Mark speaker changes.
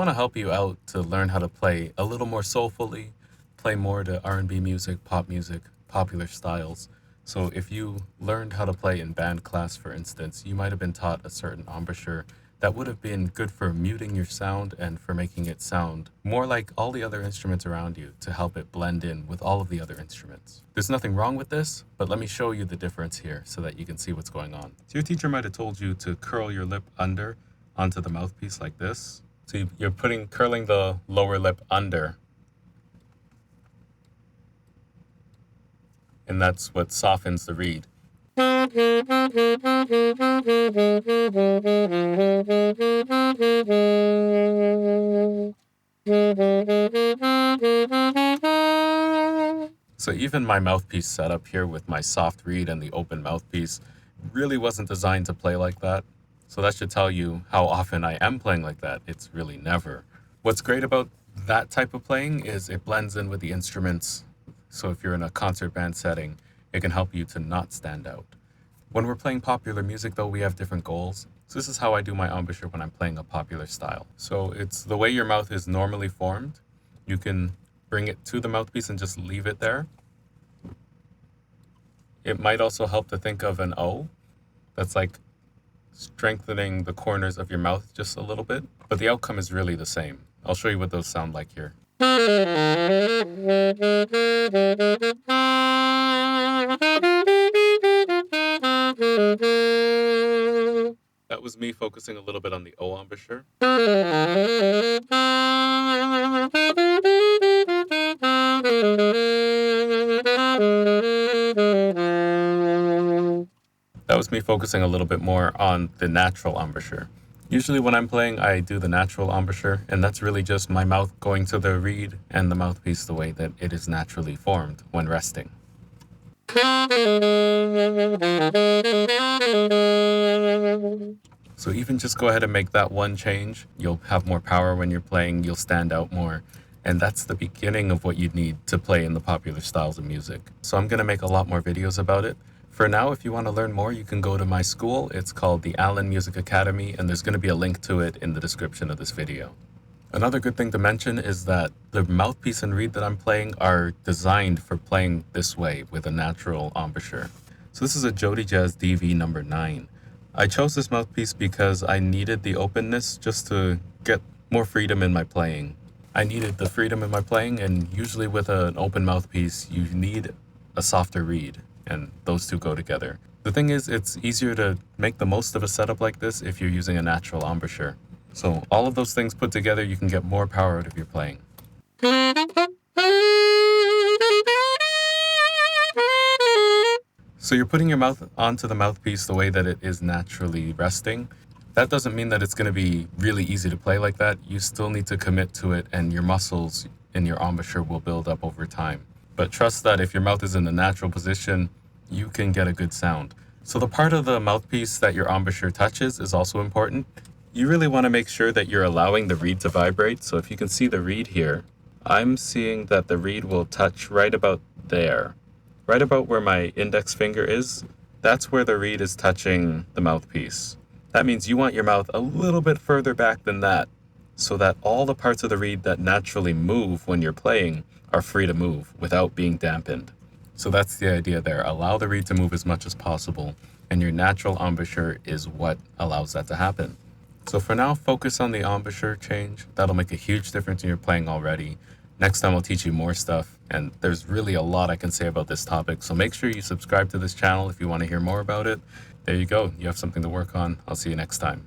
Speaker 1: want to help you out to learn how to play a little more soulfully, play more to R&B music, popular styles. So if you learned how to play in band class, for instance, you might have been taught a certain embouchure that would have been good for muting your sound and for making it sound more like all the other instruments around you to help it blend in with all of the other instruments. There's nothing wrong with this, but let me show you the difference here so that you can see what's going on. So your teacher might have told you to curl your lip under onto the mouthpiece like this. So you're curling the lower lip under, and that's what softens the reed. So even my mouthpiece setup here with my soft reed and the open mouthpiece really wasn't designed to play like that. So that should tell you how often I am playing like that. It's really never. What's great about that type of playing is it blends in with the instruments. So if you're in a concert band setting, it can help you to not stand out. When we're playing popular music though, we have different goals. So this is how I do my embouchure when I'm playing a popular style. So it's the way your mouth is normally formed. You can bring it to the mouthpiece and just leave it there. It might also help to think of an O. That's like strengthening the corners of your mouth just a little bit, but the outcome is really the same. I'll show you what those sound like here. That was me focusing a little bit on the O embouchure. That was me focusing a little bit more on the natural embouchure. Usually when I'm playing, I do the natural embouchure, and that's really just my mouth going to the reed and the mouthpiece the way that it is naturally formed when resting. So even just go ahead and make that one change. You'll have more power when you're playing, you'll stand out more. And that's the beginning of what you'd need to play in the popular styles of music. So I'm gonna make a lot more videos about it. For now, if you want to learn more, you can go to my school. It's called the Allen Music Academy, and there's going to be a link to it in the description of this video. Another good thing to mention is that the mouthpiece and reed that I'm playing are designed for playing this way with a natural embouchure. So this is a Jody Jazz DV number 9. I chose this mouthpiece because I needed the openness just to get more freedom in my playing. I needed the freedom in my playing, and usually with an open mouthpiece, you need a softer reed. And those two go together. The thing is, it's easier to make the most of a setup like this if you're using a natural embouchure. So all of those things put together, you can get more power out of your playing. So you're putting your mouth onto the mouthpiece the way that it is naturally resting. That doesn't mean that it's going to be really easy to play like that. You still need to commit to it, and your muscles in your embouchure will build up over time. But trust that if your mouth is in the natural position, you can get a good sound. So the part of the mouthpiece that your embouchure touches is also important. You really want to make sure that you're allowing the reed to vibrate. So if you can see the reed here, I'm seeing that the reed will touch right about there. Right about where my index finger is, that's where the reed is touching the mouthpiece. That means you want your mouth a little bit further back than that, so that all the parts of the reed that naturally move when you're playing are free to move without being dampened. So that's the idea there. Allow the reed to move as much as possible, and your natural embouchure is what allows that to happen. So for now, focus on the embouchure change. That'll make a huge difference in your playing already. Next time I'll teach you more stuff, and there's really a lot I can say about this topic, so make sure you subscribe to this channel if you want to hear more about it. There you go. You have something to work on. I'll see you next time.